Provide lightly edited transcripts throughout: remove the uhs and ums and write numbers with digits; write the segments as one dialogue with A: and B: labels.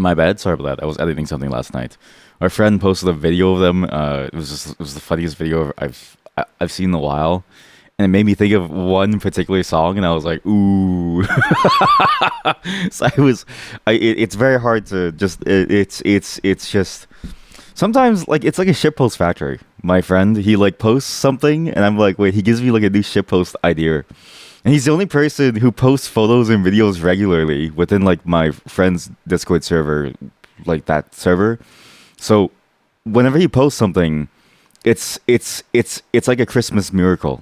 A: My bad. Sorry about that. I was editing something last night. My friend posted a video of them. It was the funniest video I've seen in a while, and it made me think of one particular song, and I was like, ooh. So it's very hard to just. It's just sometimes like it's like a shitpost factory. My friend, he like posts something, and I'm like, wait, he gives me like a new shitpost idea. And he's the only person who posts photos and videos regularly within like my friend's Discord server, like that server. So whenever he posts something, it's like a Christmas miracle.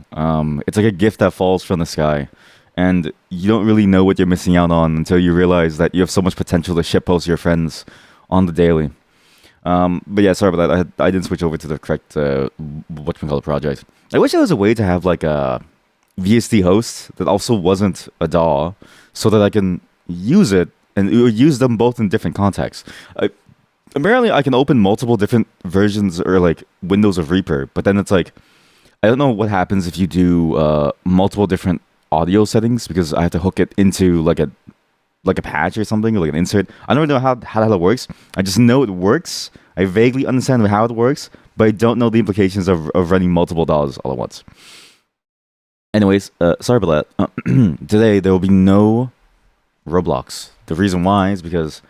A: It's like a gift that falls from the sky, and you don't really know what you're missing out on until you realize that you have so much potential to shitpost your friends on the daily. But yeah, sorry about that. I didn't switch over to the correct what can we call it project. I wish there was a way to have like a VST host that also wasn't a DAW, so that I can use it and use them both in different contexts. Apparently, I can open multiple different versions or like windows of Reaper, but then it's like I don't know what happens if you do multiple different audio settings because I have to hook it into like a patch or something or like an insert. I don't really know how that works. I just know it works. I vaguely understand how it works, but I don't know the implications of running multiple DAWs all at once. Anyways, sorry about that. Today there will be no Roblox. The reason why is because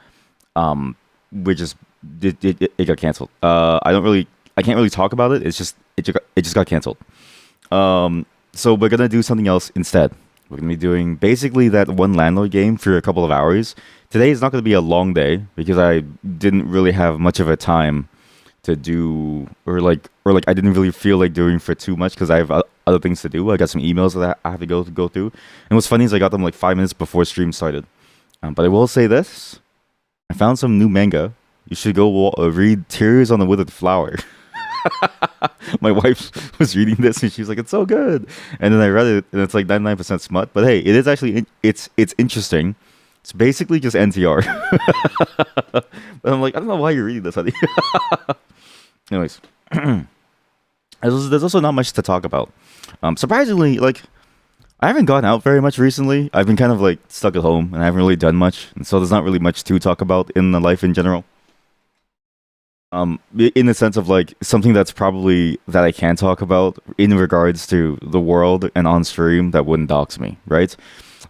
A: we just it got canceled. I can't really talk about it. It just got canceled. So we're gonna do something else instead. We're gonna be doing basically that one landlord game for a couple of hours. Today is not gonna be a long day because I didn't really have much of a time to do or like I didn't really feel like doing for too much because I have other things to do. I got some emails that I have to go through. And what's funny is I got them like 5 minutes before stream started. But I will say this: I found some new manga. You should go read Tears on the Withered Flower. My wife was reading this and she's like, "It's so good." And then I read it and it's like 99% smut. But hey, it is actually it's interesting. It's basically just NTR. But I'm like, I don't know why you're reading this, honey. Anyways, there's also not much to talk about. Surprisingly, like I haven't gone out very much recently. I've been kind of like stuck at home and I haven't really done much, and so there's not really much to talk about in the life in general. In the sense of like something that's probably that I can talk about in regards to the world and on stream that wouldn't dox me, right?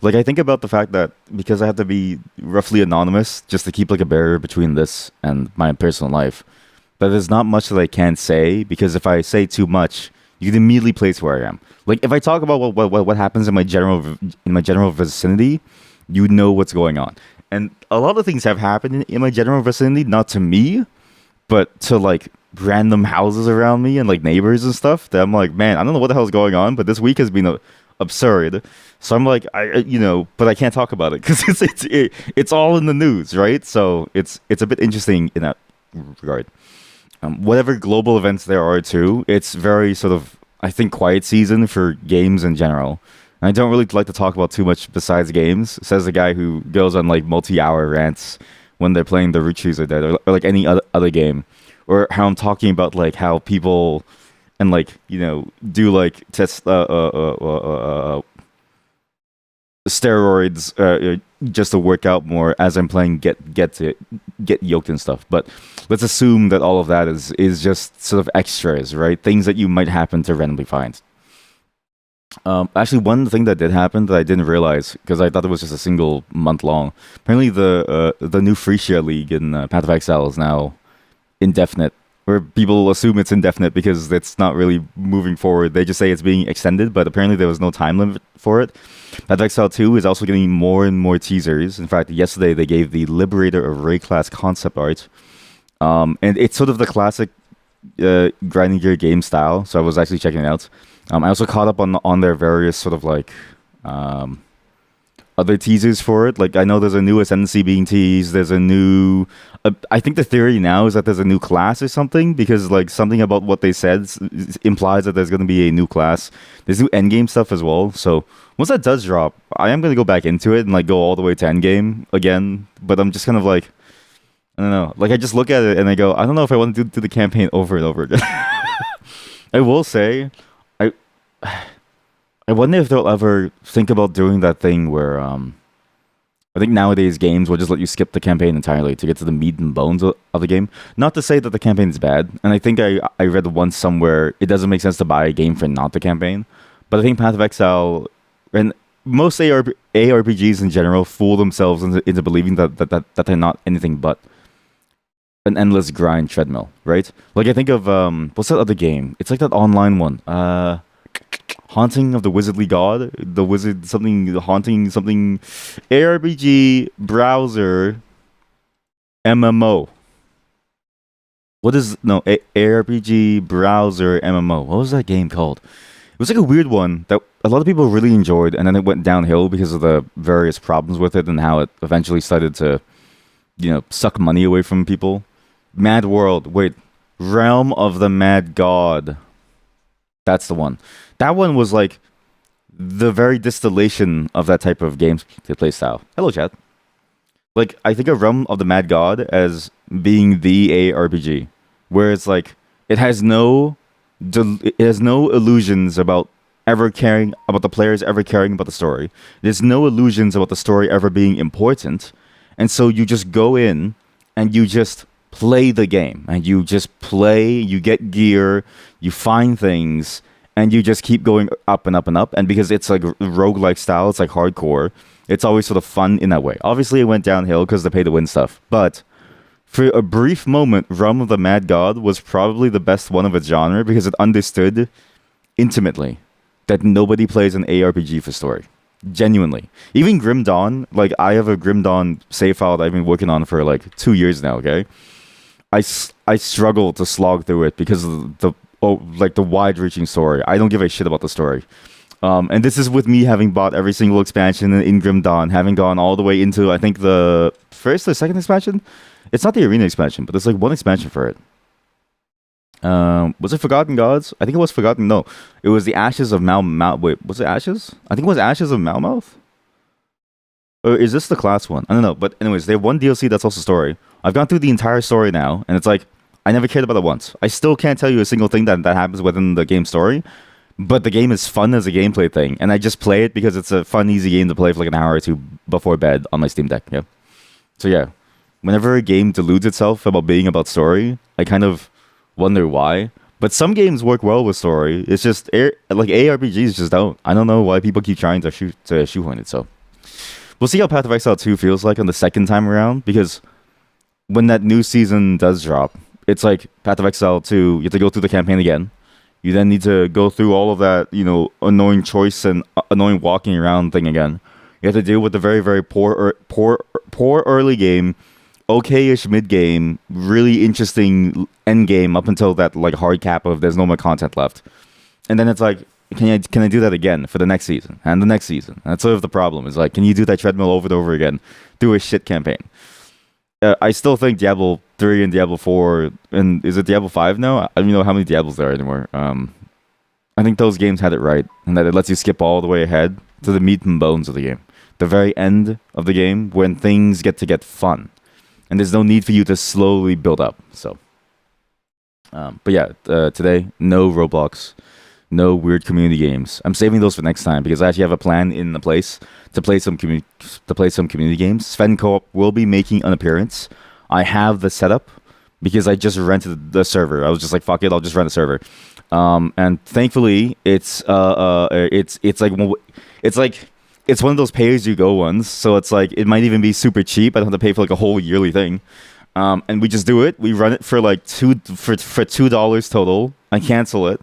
A: Like I think about the fact that because I have to be roughly anonymous just to keep like a barrier between this and my personal life, that there's not much that I can say because if I say too much, you can immediately place where I am. Like if I talk about what happens in my general vicinity, you know what's going on. And a lot of things have happened in my general vicinity, not to me, but to like random houses around me and like neighbors and stuff. That I'm like, man, I don't know what the hell's going on, but this week has been absurd. So I'm like, but I can't talk about it because it's all in the news, right? So it's a bit interesting in that regard. Whatever global events there are too, it's very sort of I think quiet season for games in general. And I don't really like to talk about too much besides games. Says the guy who goes on like multi-hour rants when they're playing the root trees are dead or like any other game, or how I'm talking about like how people and like do like test steroids just to work out more as I'm playing get yoked and stuff. But let's assume that all of that is just sort of extras, right? Things that you might happen to randomly find. Actually, one thing that did happen that I didn't realize because I thought it was just a single month long. Apparently, the new free share league in Path of Exile is now indefinite, where people assume it's indefinite because it's not really moving forward. They just say it's being extended, but apparently there was no time limit for it. Path of Exile 2 is also getting more and more teasers. In fact, yesterday they gave the Liberator of Ray class concept art, and it's sort of the classic grinding gear game style. So I was actually checking it out. I also caught up on their various sort of like other teasers for it. Like I know there's a new Ascendancy being teased. There's a new. I think the theory now is that there's a new class or something because like something about what they said implies that there's going to be a new class. There's new endgame stuff as well. So once that does drop, I am going to go back into it and like go all the way to endgame again. But I'm just kind of like, I don't know. Like I just look at it and I go, I don't know if I want to do the campaign over and over again. I will say. I wonder if they'll ever think about doing that thing where I think nowadays games will just let you skip the campaign entirely to get to the meat and bones of the game. Not to say that the campaign is bad, and I think I read once somewhere it doesn't make sense to buy a game for not the campaign. But I think Path of Exile and most ARPGs in general fool themselves into believing that they're not anything but an endless grind treadmill, right? Like I think of what's that other game? It's like that online one. Haunting of the Wizardly God, the wizard something, the haunting something, ARPG browser MMO. What is no ARPG browser MMO? What was that game called? It was like a weird one that a lot of people really enjoyed, and then it went downhill because of the various problems with it and how it eventually started to, suck money away from people. Mad World, wait, Realm of the Mad God. That's the one. That one was like the very distillation of that type of gameplay style. Hello, chat. Like I think of Realm of the Mad God as being the ARPG, where it's like it has no illusions about ever caring about the players ever caring about the story. There's no illusions about the story ever being important, and so you just go in and you just play the game, and you just play. You get gear, you find things, and you just keep going up and up and up. And because it's like roguelike style, it's like hardcore. It's always sort of fun in that way. Obviously, it went downhill because the pay to win stuff, but for a brief moment, Realm of the Mad God was probably the best one of its genre because it understood intimately that nobody plays an ARPG for story. Genuinely. Even Grim Dawn, like I have a Grim Dawn save file that I've been working on for like 2 years now, okay? I struggle to slog through it because of the wide-reaching story. I don't give a shit about the story. And this is with me having bought every single expansion in Grim Dawn, having gone all the way into, I think, the first or second expansion? It's not the arena expansion, but there's like one expansion for it. Was it Forgotten Gods? I think it was Forgotten. No, it was the Ashes of Wait, was it Ashes? I think it was Ashes of Malmouth. Or is this the class one? I don't know. But anyways, they have one DLC that's also story. I've gone through the entire story now, and it's like I never cared about it once. I still can't tell you a single thing that happens within the game story, but the game is fun as a gameplay thing, and I just play it because it's a fun, easy game to play for like an hour or two before bed on my Steam Deck. Yeah. So yeah, whenever a game deludes itself about being about story, I kind of wonder why. But some games work well with story. It's just like ARPGs just don't. I don't know why people keep trying to shoehorn it. So we'll see how Path of Exile 2 feels like on the second time around, because when that new season does drop, it's like Path of Exile 2, you have to go through the campaign again. You then need to go through all of that, annoying choice and annoying walking around thing again. You have to deal with the very, very poor early game, okay-ish mid game, really interesting end game up until that like hard cap of there's no more content left, and then it's like, can I do that again for the next season and the next season? And that's sort of the problem. Is like, can you do that treadmill over and over again through a shit campaign? I still think Diablo 3 and Diablo 4, and is it Diablo 5 now? I don't even know how many Diablos there are anymore. I think those games had it right, and that it lets you skip all the way ahead to the meat and bones of the game, the very end of the game when things get fun, and there's no need for you to slowly build up. So, but yeah, today no Roblox, no weird community games. I'm saving those for next time because I actually have a plan in the place to play some community games. Sven Co-op will be making an appearance. I have the setup because I just rented the server. I was just like, fuck it, I'll just rent a server. And thankfully, it's one of those pay-as-you-go ones. So it's like it might even be super cheap. I don't have to pay for like a whole yearly thing. And we just do it. We run it for like $2 total. I cancel it,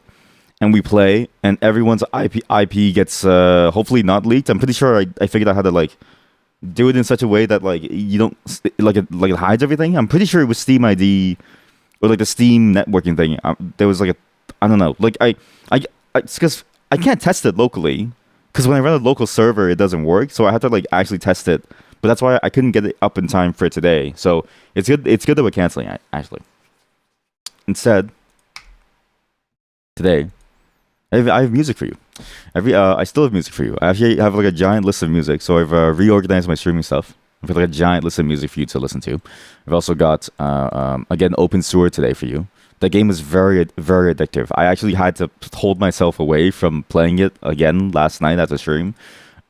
A: and we play. And everyone's IP gets hopefully not leaked. I'm pretty sure I figured out how to like do it in such a way that like you don't it hides everything. I'm pretty sure it was Steam ID or like the Steam networking thing. There was like I don't know. Like it's because I can't test it locally because when I run a local server, it doesn't work. So I have to like actually test it. But that's why I couldn't get it up in time for today. So it's good. It's good that we're canceling it actually. Instead, today I have music for you. I still have music for you. I actually have like a giant list of music. So I've reorganized my streaming stuff. I've got like a giant list of music for you to listen to. I've also got again Open Sewer today for you. The game is very, very addictive. I actually had to hold myself away from playing it again last night at the stream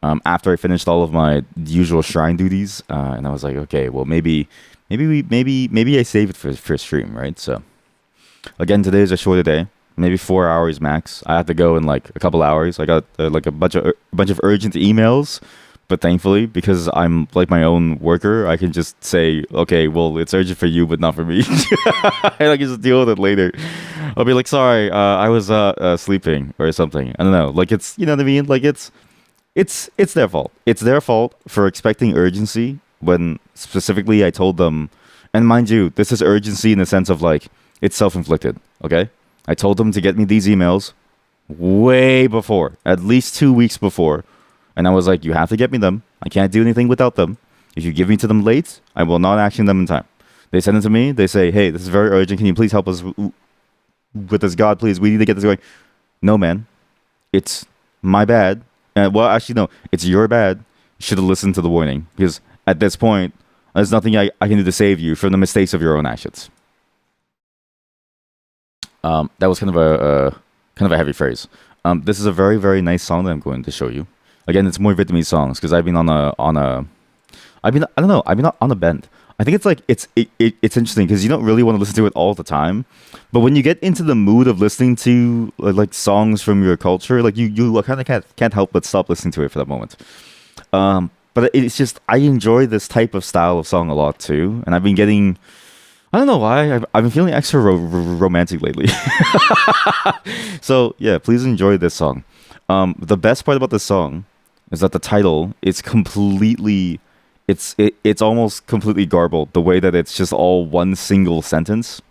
A: after I finished all of my usual shrine duties, and I was like, okay, well maybe I save it for stream, right? So again, today is a shorter day, maybe 4 hours max. I have to go in like a couple hours. I got like a bunch of urgent emails, but thankfully, because I'm like my own worker, I can just say, okay, well, it's urgent for you, but not for me. And I can just deal with it later. I'll be like, sorry, I was sleeping or something. I don't know. Like it's, you know what I mean? Like it's their fault. It's their fault for expecting urgency when specifically I told them, and mind you, this is urgency in the sense of like it's self-inflicted. Okay, I told them to get me these emails way before, at least 2 weeks before, and I was like, you have to get me them. I can't do anything without them. If you give me to them late, I will not action them in time. They send it to me. They say, hey, this is very urgent. Can you please help us with this? God, please. We need to get this going. No, man. It's my bad. Well, actually, no. It's your bad. You should have listened to the warning. Because at this point, there's nothing I can do to save you from the mistakes of your own actions. That was kind of a heavy phrase. This is a very, very nice song that I'm going to show you. Again, it's more Vietnamese songs because I've been I don't know, I've been on a bend. I think it's like it's interesting because you don't really want to listen to it all the time, but when you get into the mood of listening to like songs from your culture, like you kind of can't help but stop listening to it for that moment. But it's just I enjoy this type of style of song a lot too, and I've been getting. I don't know why I've been feeling extra romantic lately. So yeah, please enjoy this song. The best part about this song is that the title is completely, it's almost completely garbled. The way that it's just all one single sentence.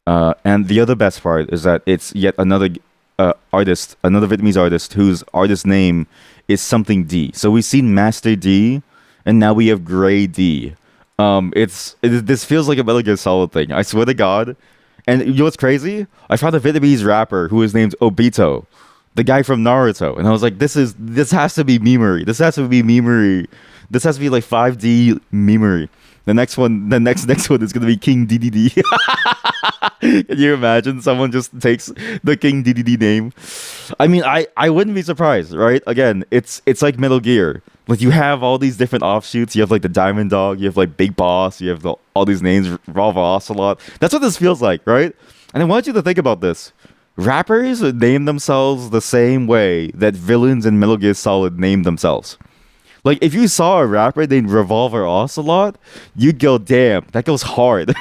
A: And the other best part is that it's yet another artist, another Vietnamese artist whose artist name is something D. So we've seen Master D, and now we have Gray D. This feels like a Metal Gear Solid thing. I swear to God. And you know what's crazy? I found a Vietnamese rapper who is named Obito, the guy from Naruto, and I was like, this has to be memery. This has to be memery. This has to be like 5D memery. The next one is gonna be King DDD. Can you imagine someone just takes the King DDD name? I mean, I wouldn't be surprised, right? Again, it's like Metal Gear. Like you have all these different offshoots. You have like the Diamond Dog. You have like Big Boss. You have all these names. Revolver Ocelot. That's what this feels like, right? And I want you to think about this. Rappers name themselves the same way that villains in Metal Gear Solid name themselves. Like, if you saw a rapper named Revolver Ocelot, you'd go, damn, that goes hard.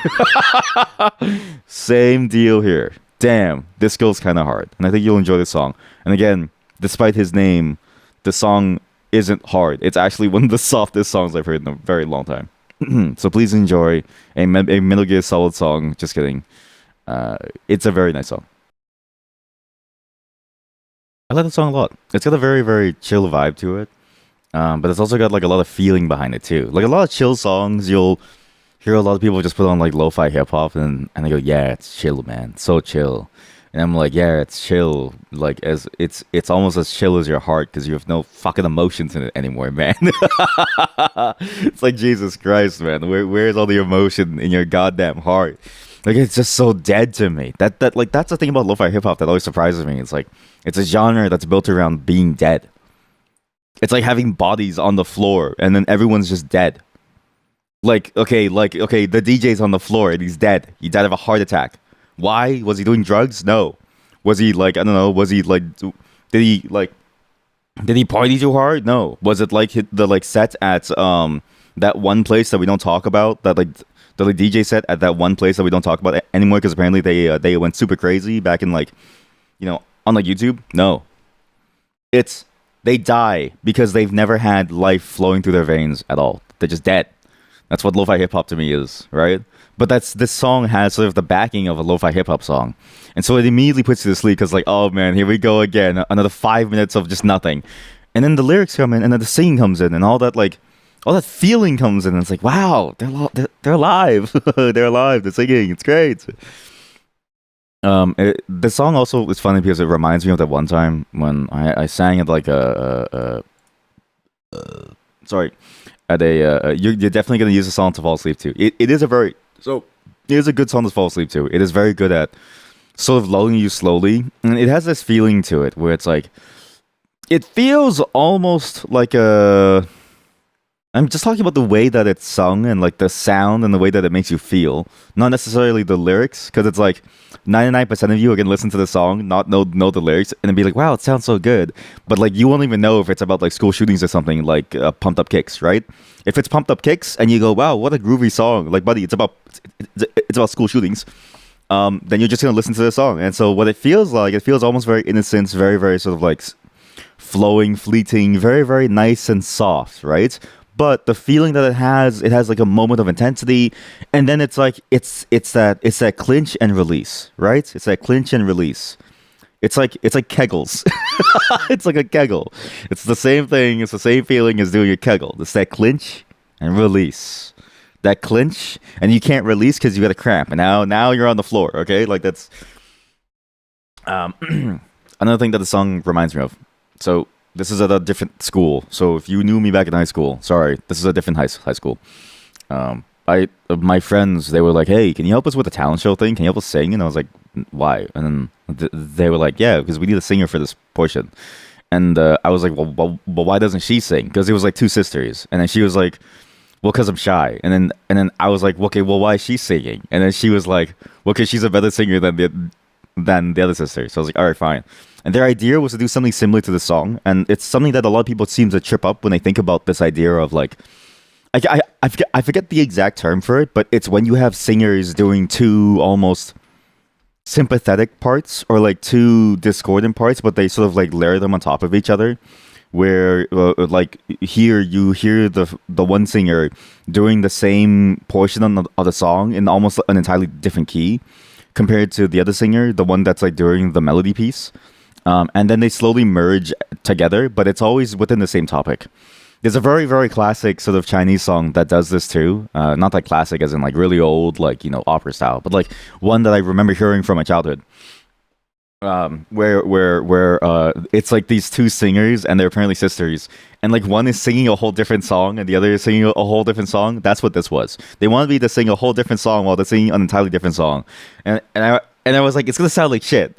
A: Same deal here. Damn, this goes kind of hard. And I think you'll enjoy this song. And again, despite his name, the song isn't hard. It's actually one of the softest songs I've heard in a very long time. So please enjoy a Metal Gear Solid song. Just kidding. It's a very nice song. I like the song a lot. It's got a very, very chill vibe to it. But it's also got like a lot of feeling behind it too. Like a lot of chill songs, you'll hear a lot of people just put on like lo-fi hip hop and they go, yeah, it's chill, man, so chill. And I'm like, yeah, it's chill. Like as it's almost as chill as your heart because you have no fucking emotions in it anymore, man. It's like Jesus Christ, man. Where's all the emotion in your goddamn heart? Like it's just so dead to me. That like that's the thing about lo-fi hip hop that always surprises me. It's like it's a genre that's built around being dead. It's like having bodies on the floor and then everyone's just dead. Like okay, the DJ's on the floor and he's dead. He died of a heart attack. Why? Was he doing drugs? No. Was he like I don't know? Was he like did he party too hard? No. Was it like hit the like set at that one place that we don't talk about that like the like, DJ set at that one place that we don't talk about anymore because apparently they went super crazy back in like on like YouTube? No. It's they die because they've never had life flowing through their veins at all. They're just dead. That's what lo-fi hip-hop to me is, right? But this song has sort of the backing of a lo-fi hip-hop song. And so it immediately puts you to sleep because like, oh man, here we go again. Another 5 minutes of just nothing. And then the lyrics come in and then the singing comes in and all that feeling comes in. And it's like, wow, they're alive. They're alive. They're singing. It's great. The song also is funny because it reminds me of that one time when I sang at like sorry, at a you're definitely gonna use a song to fall asleep to. It is a good song to fall asleep to. It is very good at sort of lulling you slowly, and it has this feeling to it where it's like it feels almost like a. I'm just talking about the way that it's sung and like the sound and the way that it makes you feel, not necessarily the lyrics, because it's like 99% of you are gonna listen to the song, not know the lyrics, and then be like, "Wow, it sounds so good," but like you won't even know if it's about like school shootings or something like Pumped Up Kicks, right? If it's Pumped Up Kicks and you go, "Wow, what a groovy song!" Like, buddy, it's about school shootings. Then you're just gonna listen to the song, and so what it feels almost very innocent, very sort of like flowing, fleeting, very nice and soft, right? But the feeling that it has like a moment of intensity, and then it's like it's that clinch and release, right? It's that clinch and release. It's like kegels. It's like a kegel. It's the same thing. It's the same feeling as doing a kegel. It's that clinch and release. That clinch, and you can't release because you got a cramp, and now you're on the floor. Okay, like that's um, another thing that the song reminds me of. So this is at a different school. So if you knew me back in high school, sorry, this is a different high school. I my friends, they were like, "Hey, can you help us with the talent show thing? Can you help us sing?" And I was like, "Why?" And then they were like, "Yeah, because we need a singer for this portion." And I was like, well, why doesn't she sing? Because it was like two sisters, and then she was like, "Well, because I'm shy." And then I was like, "Okay, well, why is she singing?" And then she was like, "Well, because she's a better singer than the other sister." So I was like, "All right, fine." And their idea was to do something similar to the song, and it's something that a lot of people seem to trip up when they think about this idea of like, I forget the exact term for it, but it's when you have singers doing two almost sympathetic parts or like two discordant parts, but they sort of like layer them on top of each other. Where like here you hear the one singer doing the same portion of the song in almost an entirely different key compared to the other singer, the one that's like doing the melody piece. And then they slowly merge together, but it's always within the same topic. There's a very classic sort of Chinese song that does this too. Not like classic as in like really old, like, you know, opera style, but like one that I remember hearing from my childhood. Where it's like these two singers and they're apparently sisters, and like one is singing a whole different song and the other is singing a whole different song. That's what this was. They wanted me to sing a whole different song while they're singing an entirely different song, and I was like, it's gonna sound like shit.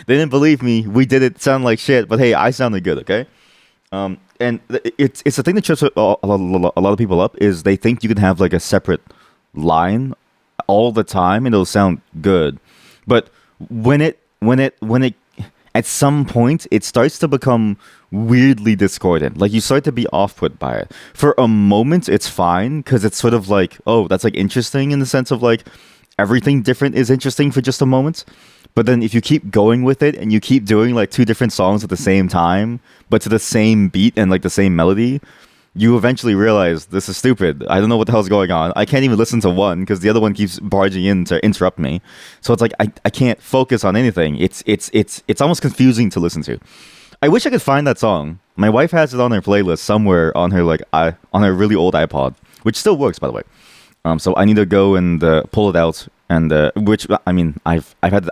A: They didn't believe me. We did it sound like shit, but hey, I sounded good, okay? And it's the thing that trips a lot of people up is they think you can have like a separate line all the time and it'll sound good, but when it at some point it starts to become weirdly discordant, like you start to be off put by it. For a moment it's fine because it's sort of like, oh, that's like interesting in the sense of like everything different is interesting for just a moment. But then if you keep going with it and you keep doing like two different songs at the same time but to the same beat and like the same melody, you eventually realize this is stupid. I don't know what the hell's going on. I can't even listen to one because the other one keeps barging in to interrupt me. So it's like I can't focus on anything. It's almost confusing to listen to. I wish I could find that song. My wife has it on her playlist somewhere on her on her really old iPod, which still works by the way. So I need to go and pull it out, and which I mean I've had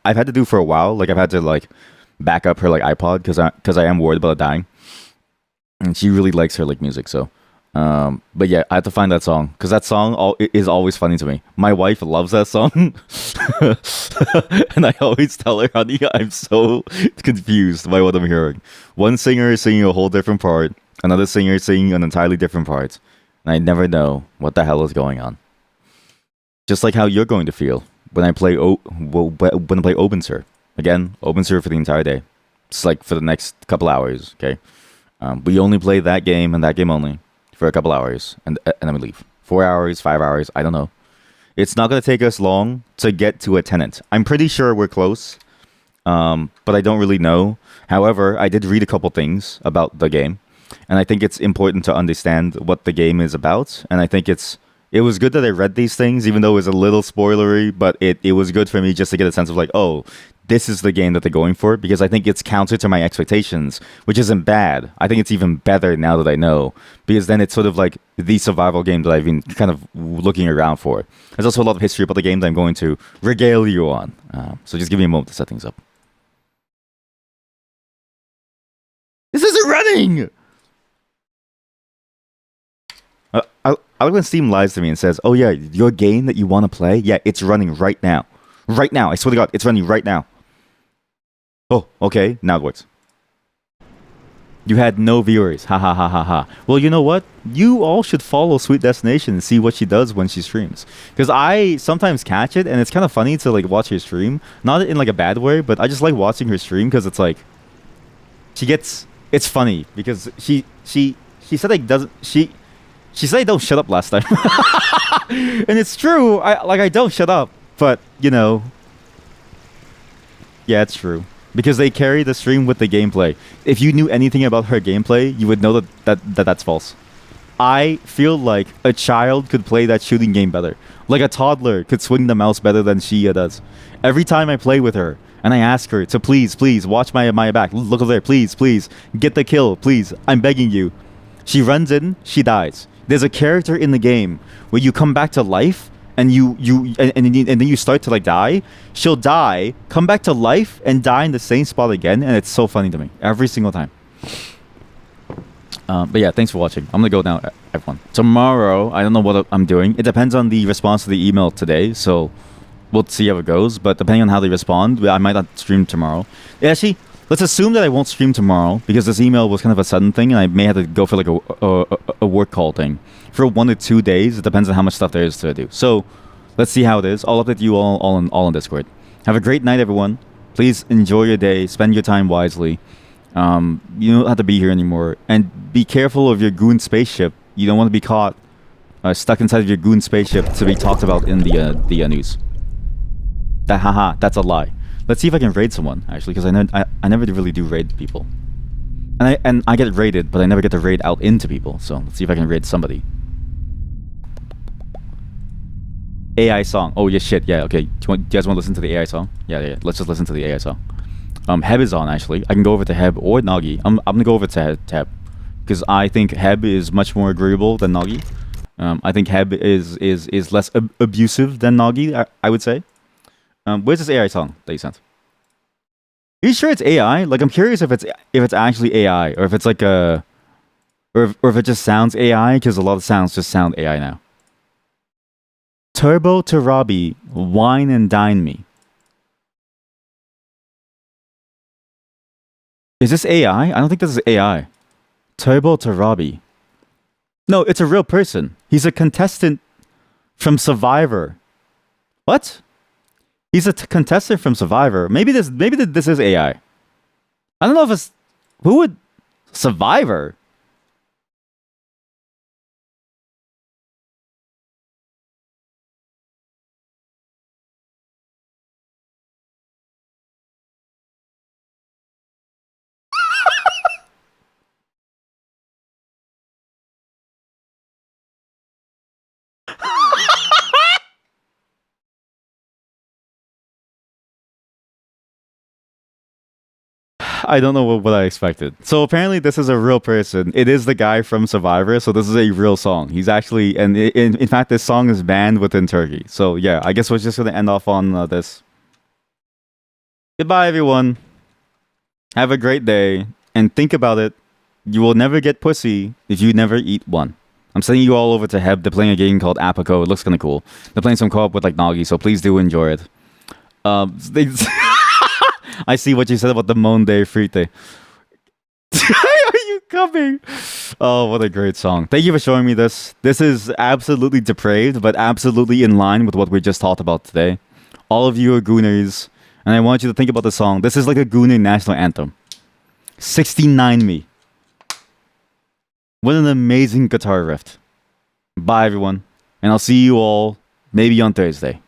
A: to do for a while. Like I've had to like back up her like iPod because I am worried about it dying. And she really likes her like music, so but yeah, I have to find that song because that song is always funny to me. My wife loves that song. And I always tell her, honey, I'm so confused by what I'm hearing. One singer is singing a whole different part, another singer is singing an entirely different part, and I never know what the hell is going on. Just like how you're going to feel when I play when I play Openser. Again, Openser for the entire day. It's like for the next couple hours, okay? We only play that game and that game only for a couple hours, and then we leave. 4 hours, 5 hours, I don't know. It's not going to take us long to get to a tenant. I'm pretty sure we're close, but I don't really know. However, I did read a couple things about the game, and I think it's important to understand what the game is about. And I think it was good that I read these things, even though it was a little spoilery, but it was good for me just to get a sense of like, oh, this is the game that they're going for, because I think it's counter to my expectations, which isn't bad. I think it's even better now that I know, because then it's sort of like the survival game that I've been kind of looking around for. There's also a lot of history about the game that I'm going to regale you on. So just give me a moment to set things up. This isn't running! I like when Steam lies to me and says, oh yeah, your game that you want to play, yeah, it's running right now. Right now, I swear to God, it's running right now. Oh, okay, now it works. You had no viewers. Ha ha ha ha ha. Well, you know what? You all should follow Sweet Destination and see what she does when she streams. Because I sometimes catch it, and it's kind of funny to like watch her stream. Not in like a bad way, but I just like watching her stream because it's like she gets. It's funny because she said like doesn't she said I don't shut up last time, and it's true. I don't shut up, but you know, yeah, it's true. Because they carry the stream with the gameplay. If you knew anything about her gameplay, you would know that's false. I feel like a child could play that shooting game better. Like a toddler could swing the mouse better than she does. Every time I play with her, and I ask her to please watch my back. Look over there, please get the kill, please. I'm begging you. She runs in, she dies. There's a character in the game where you come back to life and then you start to like die. She'll die, come back to life, and die in the same spot again, and it's so funny to me every single time. But yeah, thanks for watching. I'm gonna go now, everyone. Tomorrow, I don't know what I'm doing. It depends on the response to the email today, so we'll see how it goes. But depending on how they respond, I might not stream tomorrow. Yeah, actually, let's assume that I won't stream tomorrow because this email was kind of a sudden thing, and I may have to go for like a work call thing for 1 to 2 days. It depends on how much stuff there is to do. So let's see how it is. I'll update you all on Discord. Have a great night, everyone. Please enjoy your day. Spend your time wisely. You don't have to be here anymore, and be careful of your goon spaceship. You don't want to be caught stuck inside of your goon spaceship to be talked about in the news. That's a lie. Let's see if I can raid someone, actually, because I never really do raid people. And I get raided, but I never get to raid out into people. So let's see if I can raid somebody. AI song. Oh, yeah, shit. Yeah, okay. Do you guys want to listen to the AI song? Yeah. Let's just listen to the AI song. Heb is on, actually. I can go over to Heb or Nagi. I'm going to go over to Heb. Because I think Heb is much more agreeable than Nagi. I think Heb is less abusive than Nagi, I would say. Where's this AI song that you sent? Are you sure it's AI? Like, I'm curious if it's actually AI, or if it's like a, or if it just sounds AI, because a lot of sounds just sound AI now. Turbo to Robbie, wine and dine me. Is this AI? I don't think this is AI. Turbo to Robbie. No, it's a real person. He's a contestant from Survivor. What? He's a contestant from Survivor. Maybe this is AI. I don't know if it's who would Survivor. I don't know what I expected. So apparently this is a real person. It is the guy from Survivor, so this is a real song. He's actually, and in fact, this song is banned within Turkey. So yeah, I guess we're just gonna end off on this. Goodbye, everyone. Have a great day, and think about it. You will never get pussy if you never eat one. I'm sending you all over to Heb. They're playing a game called Apico. It looks kind of cool. They're playing some co-op with like Nagi, so please do enjoy it. I see what you said about the Monde Frite. Are you coming? Oh, what a great song. Thank you for showing me this. This is absolutely depraved, but absolutely in line with what we just talked about today. All of you are gooners, and I want you to think about the song. This is like a gooner national anthem. 69 Me. What an amazing guitar riff. Bye, everyone. And I'll see you all maybe on Thursday.